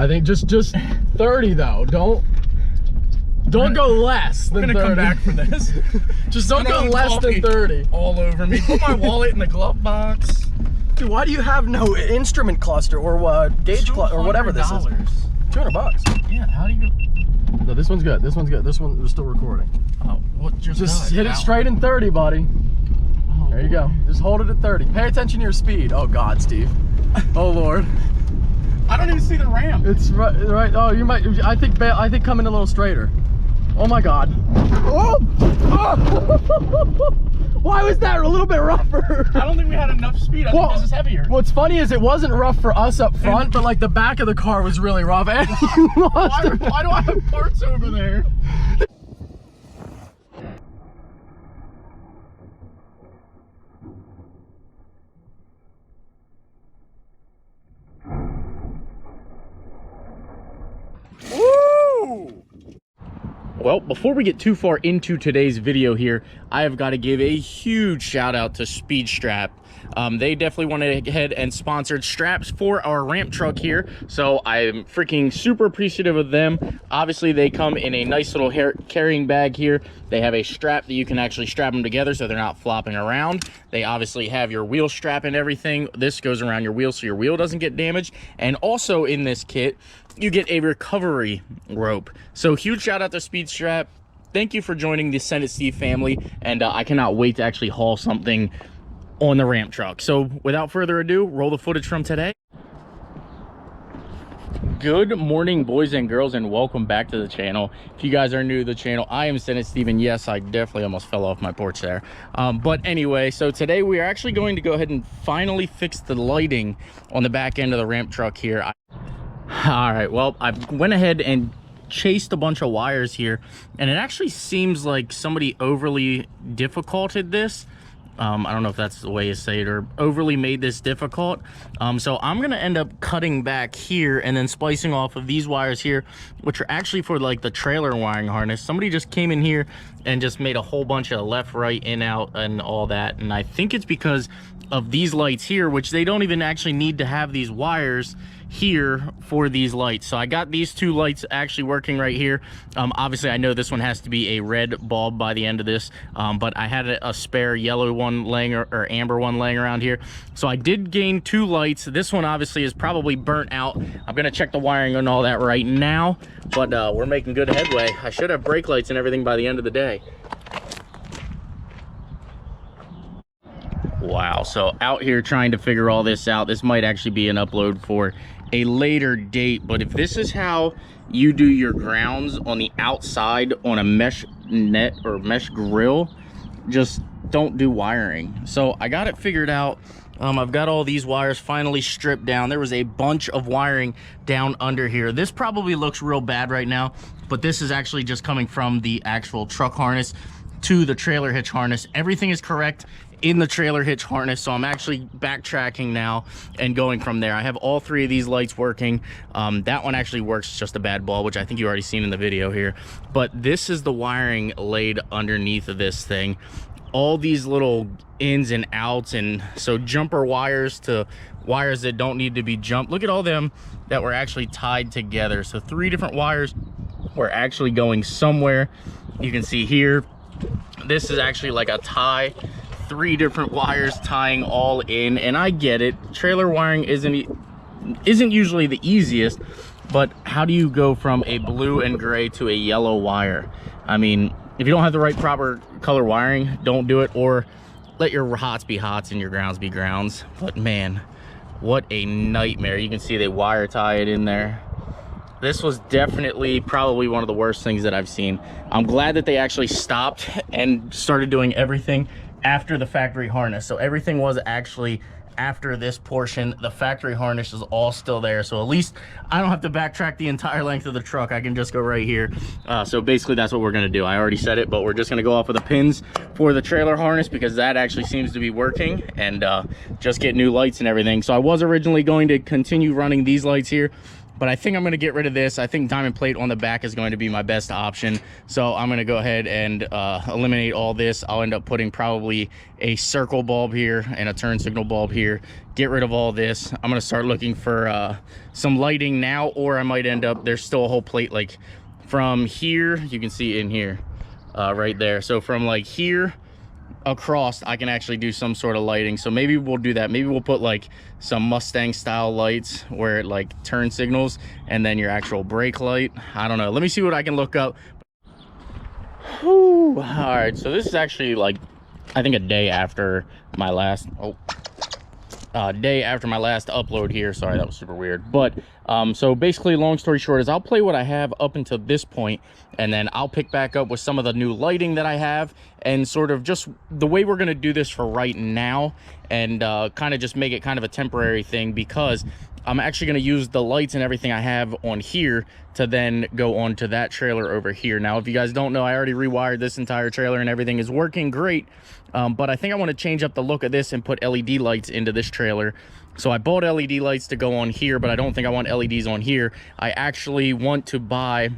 I think just 30 though. Don't go less than 30. I'm gonna come back for this. Just don't go less than 30. All over me. Put my wallet in the glove box. Dude, why do you have no instrument cluster or gauge cluster or whatever this is? $200. Yeah, how do you... No, this one's good. This one's good. This one is still recording. Oh, what just hit it straight in 30, buddy. Oh, there you go. Just hold it at 30. Pay attention to your speed. Oh God, Steve. Oh Lord. I don't even see the ramp. It's right. Oh, you might. I think coming a little straighter. Oh my God. Oh! Why was that a little bit rougher? I don't think we had enough speed. I think this is heavier. What's funny is it wasn't rough for us up front, but like the back of the car was really rough. And why do I have parts over there? Woo! Well, before we get too far into today's video here, I have got to give a huge shout out to Speed Strap. They definitely went ahead and sponsored straps for our ramp truck here, so I'm freaking super appreciative of them. Obviously, they come in a nice little carrying bag here. They have a strap that you can actually strap them together so they're not flopping around. They obviously have your wheel strap and everything. This goes around your wheel so your wheel doesn't get damaged. And also in this kit, you get a recovery rope. So huge shout out to Speed Strap. Thank you for joining the Send It Steve family, and I cannot wait to actually haul something on the ramp truck. So without further ado, roll the footage from today. Good morning, boys and girls, and welcome back to the channel. If you guys are new to the channel, I am Send It Steve, and yes, I definitely almost fell off my porch there. But anyway, so today we are actually going to go ahead and finally fix the lighting on the back end of the ramp truck here. All right, well, I went ahead and chased a bunch of wires here, and it actually seems like somebody overly difficulted this. I don't know if that's the way you say it, or overly made this difficult. So I'm gonna end up cutting back here and then splicing off of these wires here, which are actually for like the trailer wiring harness. Somebody just came in here and just made a whole bunch of left, right, in, out, and all that. And I think it's because of these lights here, which they don't even actually need to have these wires here for these lights. So I got these two lights actually working right here. Obviously I know this one has to be a red bulb by the end of this, but I had a spare yellow one laying or amber one laying around here, so I did gain two lights. This one obviously is probably burnt out. I'm gonna check the wiring and all that right now, but we're making good headway. I should have brake lights and everything by the end of the day. Wow, so out here trying to figure all this out. This might actually be an upload for a later date, but if this is how you do your grounds on the outside on a mesh net or mesh grill, just don't do wiring. So I got it figured out. I've got all these wires finally stripped down. There was a bunch of wiring down under here. This probably looks real bad right now, but this is actually just coming from the actual truck harness to the trailer hitch harness. Everything is correct in the trailer hitch harness, so I'm actually backtracking now and going from there. I have all three of these lights working. That one actually works, just a bad bulb, which I think you already seen in the video here. But this is the wiring laid underneath of this thing. All these little ins and outs, and so jumper wires to wires that don't need to be jumped. Look at all them that were actually tied together. So 3 different wires were actually going somewhere. You can see here, this is actually like a tie. 3 different wires tying all in, and I get it. Trailer wiring isn't usually the easiest, but how do you go from a blue and gray to a yellow wire? I mean, if you don't have the right proper color wiring, don't do it, or let your hots be hots and your grounds be grounds. But man, what a nightmare. You can see they wire tie it in there. This was definitely probably one of the worst things that I've seen. I'm glad that they actually stopped and started doing everything after the factory harness. So everything was actually after this portion. The factory harness is all still there, so at least I don't have to backtrack the entire length of the truck. I can just go right here. So basically that's what we're gonna do. I already said it, but we're just gonna go off of the pins for the trailer harness because that actually seems to be working, and just get new lights and everything. So I was originally going to continue running these lights here, but I think I'm going to get rid of this. I think diamond plate on the back is going to be my best option. So I'm going to go ahead and eliminate all this. I'll end up putting probably a circle bulb here and a turn signal bulb here. Get rid of all this. I'm going to start looking for some lighting now, or I might end up, there's still a whole plate like from here. You can see in here, right there. So from like here across, I can actually do some sort of lighting. So maybe we'll do that. Maybe we'll put like some Mustang style lights where it like turn signals and then your actual brake light. I don't know, let me see what I can look up. Whew. All right, so this is actually like, I think a day after my last upload here. Sorry, that was super weird. But so basically, long story short is I'll play what I have up until this point, and then I'll pick back up with some of the new lighting that I have, and sort of just the way we're going to do this for right now, and kind of just make it kind of a temporary thing, because I'm actually going to use the lights and everything I have on here to then go on to that trailer over here. Now, if you guys don't know, I already rewired this entire trailer and everything is working great. But I think I want to change up the look of this and put LED lights into this trailer. So I bought LED lights to go on here, but I don't think I want LEDs on here. I actually want to buy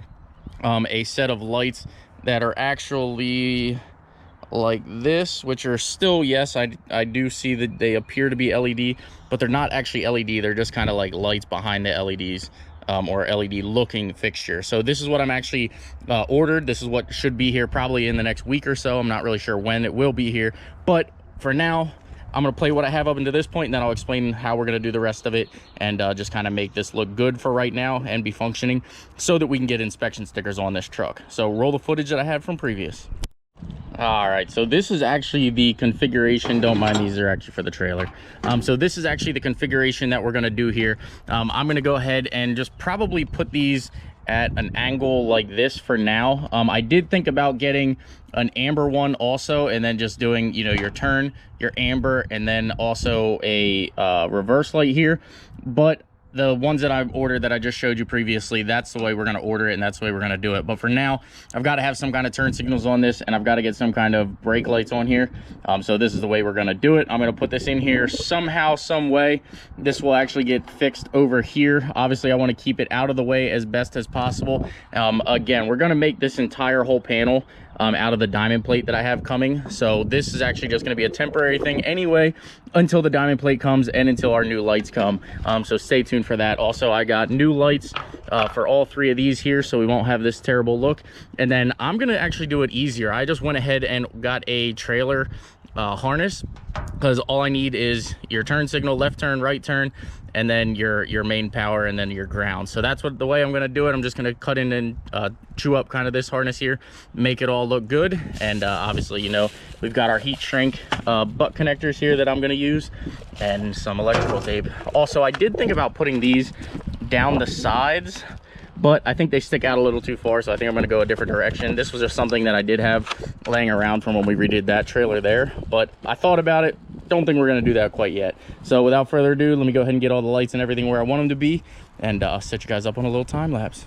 a set of lights that are actually like this, which are still, yes, I do see that they appear to be LED, but they're not actually LED. They're just kind of like lights behind the LEDs. Or LED looking fixture. So this is what I'm actually ordered. This is what should be here probably in the next week or so. I'm not really sure when it will be here, but for now I'm gonna play what I have up until this point, and then I'll explain how we're gonna do the rest of it, and just kind of make this look good for right now and be functioning so that we can get inspection stickers on this truck. So roll the footage that I had from previous. All right, so this is actually the configuration. Don't mind, these are actually for the trailer. So this is actually the configuration that we're going to do here. I'm going to go ahead and just probably put these at an angle like this for now. I did think about getting an amber one also, and then just doing, you know, your turn, your amber, and then also a reverse light here. But the ones that I've ordered that I just showed you previously, that's the way we're going to order it, and that's the way we're going to do it. But for now, I've got to have some kind of turn signals on this, and I've got to get some kind of brake lights on here. So this is the way we're going to do it. I'm going to put this in here somehow, some way. This will actually get fixed over here. Obviously, I want to keep it out of the way as best as possible. Again, we're going to make this entire whole panel out of the diamond plate that I have coming. So this is actually just going to be a temporary thing anyway until the diamond plate comes and until our new lights come. So stay tuned for that. Also, I got new lights for all three of these here, so we won't have this terrible look. And then I'm going to actually do it easier. I just went ahead and got a trailer harness, because all I need is your turn signal, left turn, right turn, and then your main power, and then your ground. So that's the way I'm going to do it. I'm just going to cut in and chew up kind of this harness here, make it all look good. And obviously, you know, we've got our heat shrink butt connectors here that I'm going to use, and some electrical tape. Also, I did think about putting these down the sides, but I think they stick out a little too far, so I think I'm going to go a different direction. This was just something that I did have laying around from when we redid that trailer there, but I thought about it. Don't think we're going to do that quite yet. So without further ado, let me go ahead and get all the lights and everything where I want them to be, and I'll set you guys up on a little time lapse.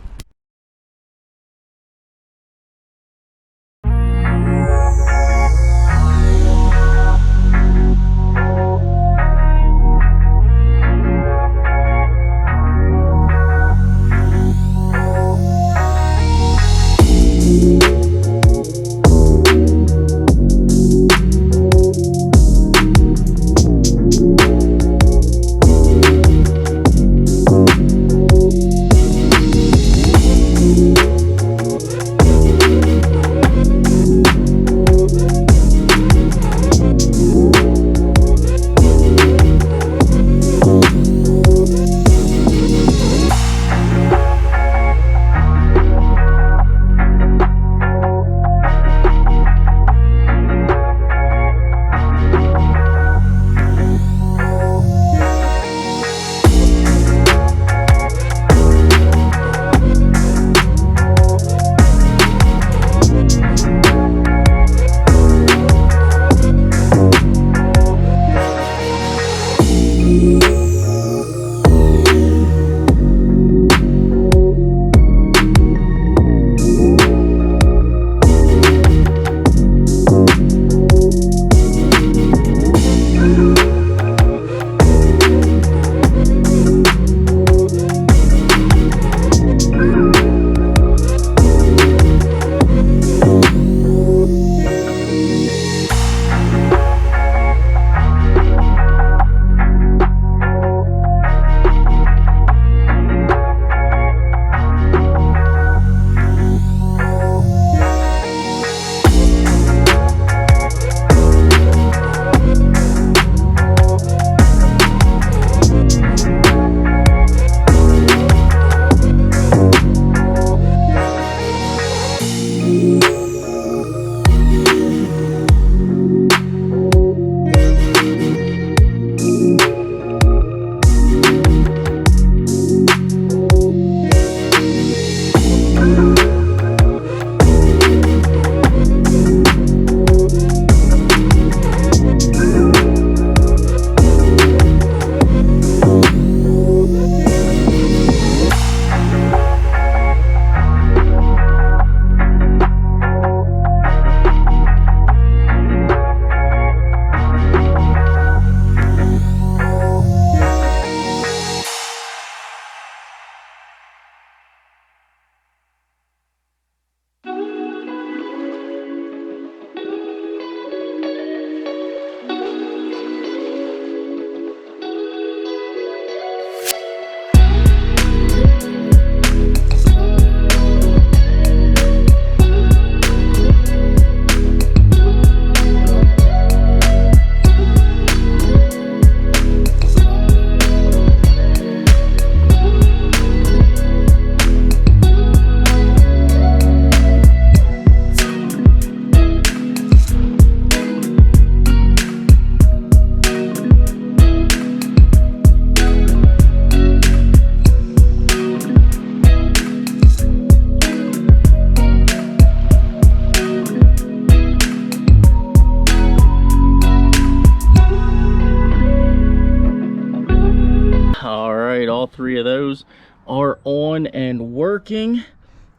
are on and working.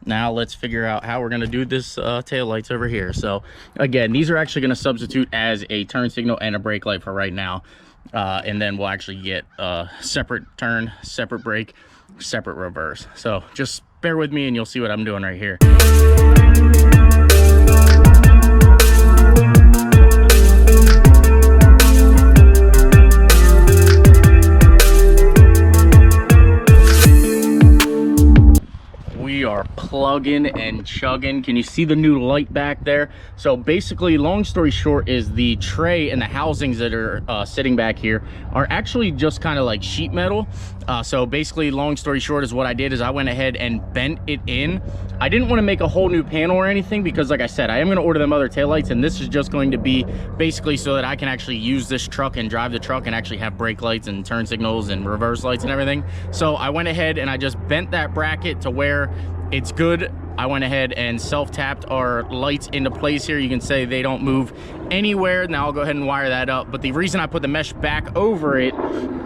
Now let's figure out how we're going to do this tail lights over here. So again, these are actually going to substitute as a turn signal and a brake light for right now. And then we'll actually get separate turn, separate brake, separate reverse. So just bear with me and you'll see what I'm doing right here. We are plugging and chugging. Can you see the new light back there? So basically, long story short, is the tray and the housings that are sitting back here are actually just kind of like sheet metal. So basically, long story short, is what I did is I went ahead and bent it in. I didn't want to make a whole new panel or anything because, like I said, I am going to order them other taillights, and this is just going to be basically so that I can actually use this truck and drive the truck and actually have brake lights and turn signals and reverse lights and everything. So I went ahead and I just bent that bracket to where it's good. I went ahead and self-tapped our lights into place here. You can say they don't move anywhere. Now I'll go ahead and wire that up. But the reason I put the mesh back over it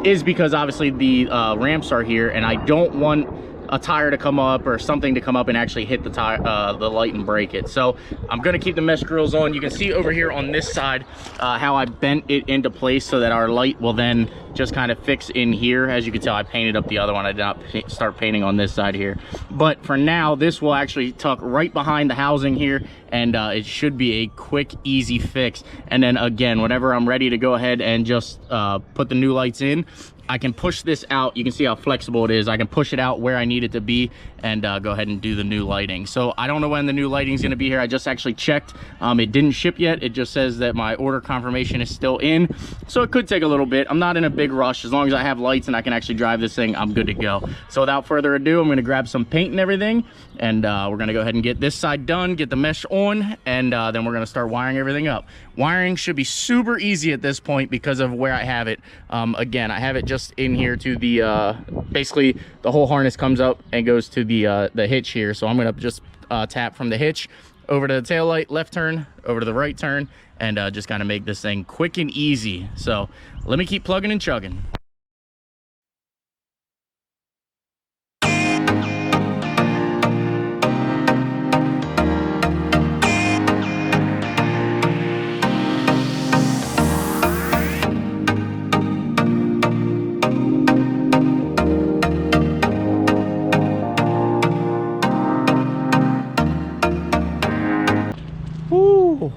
is because obviously the ramps are here, and I don't want a tire to come up or something to come up and actually hit the tire, the light, and break it. So I'm gonna keep the mesh grills on. You can see over here on this side how I bent it into place so that our light will then just kind of fix in here. As you can tell, I painted up the other one. I did not start painting on this side here. But for now, this will actually tuck right behind the housing here, and it should be a quick, easy fix. And then again, whenever I'm ready to go ahead and just put the new lights in, I can push this out. You can see how flexible it is. I can push it out where I need it to be and go ahead and do the new lighting. So I don't know when the new lighting is going to be here. I just actually checked. It didn't ship yet. It just says that my order confirmation is still in. So it could take a little bit. I'm not in a big rush. As long as I have lights and I can actually drive this thing, I'm good to go. So without further ado, I'm going to grab some paint and everything, and we're going to go ahead and get this side done, get the mesh on, and then we're going to start wiring everything up. Wiring should be super easy at this point because of where I have it. Again, I have it just in here to the basically the whole harness comes up and goes to the hitch here. So I'm going to just tap from the hitch over to the tail light, left turn, over to the right turn, and just kind of make this thing quick and easy. So let me keep plugging and chugging.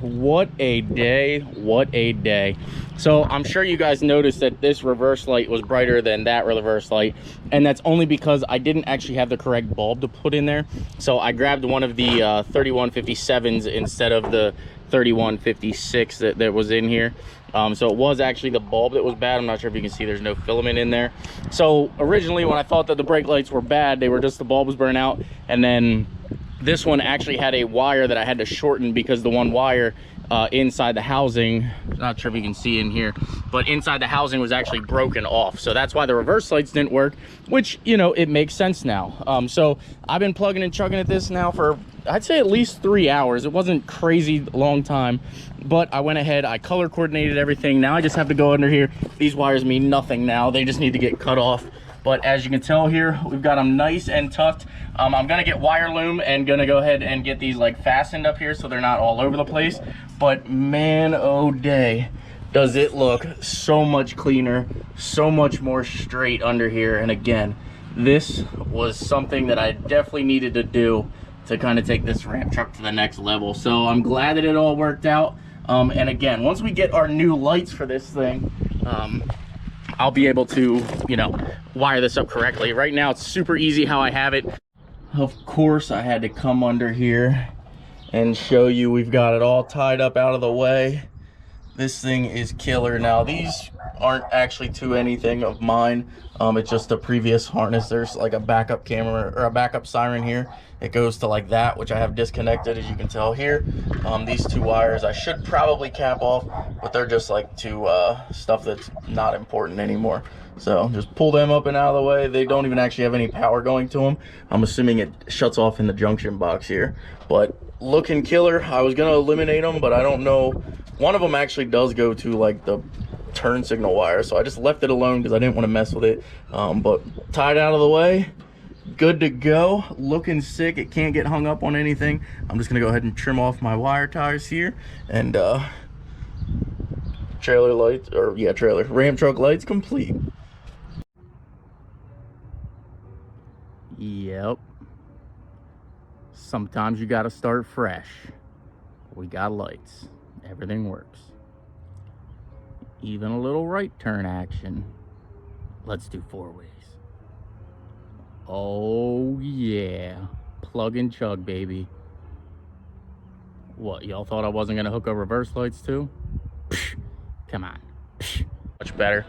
What a day, what a day. So I'm sure you guys noticed that this reverse light was brighter than that reverse light, and that's only because I didn't actually have the correct bulb to put in there. So I grabbed one of the 3157s instead of the 3156 that was in here. So it was actually the bulb that was bad. I'm not sure if you can see there's no filament in there. So originally when I thought that the brake lights were bad, they were just the bulb was burnt out, and then this one actually had a wire that I had to shorten because the one wire inside the housing, not sure if you can see in here, but inside the housing was actually broken off. So that's why the reverse lights didn't work, which, you know, it makes sense now. So I've been plugging and chugging at this now for, I'd say, at least 3 hours. It wasn't crazy long time, but I went ahead, I color coordinated everything. Now I just have to go under here. These wires mean nothing now. They just need to get cut off. But as you can tell here, we've got them nice and tucked. I'm gonna get wire loom and gonna go ahead and get these like fastened up here so they're not all over the place. But man, oh day, does it look so much cleaner, so much more straight under here. And again, this was something that I definitely needed to do to kind of take this ramp truck to the next level. So I'm glad that it all worked out. And again, once we get our new lights for this thing, I'll be able to, you know, wire this up correctly. Right now it's super easy how I have it. Of course I had to come under here and show you we've got it all tied up out of the way. This thing is killer. Now these aren't actually to anything of mine. It's just a previous harness. There's like a backup camera or a backup siren here. It goes to like that, which I have disconnected, as you can tell here. These two wires I should probably cap off, but they're just like to stuff that's not important anymore. So just pull them up and out of the way. They don't even actually have any power going to them. I'm assuming it shuts off in the junction box here. But looking killer. I was gonna eliminate them, but I don't know. One of them actually does go to like the turn signal wire, so I just left it alone because I didn't want to mess with it. But tied out of the way, good to go, looking sick. It can't get hung up on anything. I'm just gonna go ahead and trim off my wire ties here, and trailer lights, or yeah, trailer Ram truck lights complete. Yep, sometimes you gotta start fresh. We got lights, everything works, even a little right turn action. Let's do 4 ways. Oh yeah, plug and chug, baby. What, y'all thought I wasn't gonna hook up reverse lights too? Psh, come on. Psh, much better.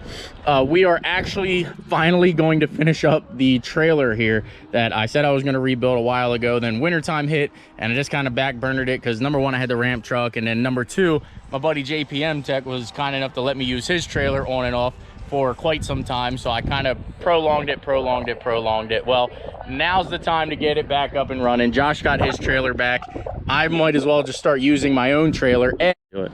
We are actually finally going to finish up the trailer here that I said I was gonna rebuild a while ago. Then wintertime hit and I just kind of backburnered it because number one, I had the ramp truck, and then number two, my buddy JPM Tech was kind enough to let me use his trailer on and off for quite some time, so I kind of prolonged it. Well, now's the time to get it back up and running. Josh got his trailer back. I might as well just start using my own trailer and do it.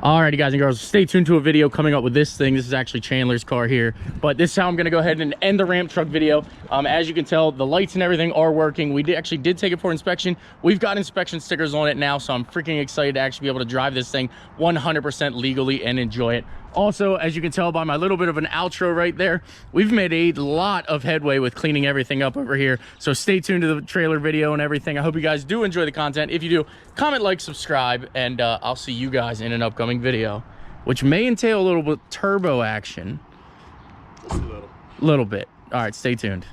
Alrighty, guys and girls, stay tuned to a video coming up with this thing. This is actually Chandler's car here, but this is how I'm gonna go ahead and end the ramp truck video. As you can tell, the lights and everything are working. We actually did take it for inspection. We've got inspection stickers on it now, so I'm freaking excited to actually be able to drive this thing 100% legally and enjoy it. Also, as you can tell by my little bit of an outro right there, we've made a lot of headway with cleaning everything up over here. So stay tuned to the trailer video and everything. I hope you guys do enjoy the content. If you do, comment, like, subscribe, and I'll see you guys in an upcoming video, which may entail a little bit turbo action. Just a little. Little bit. All right, stay tuned.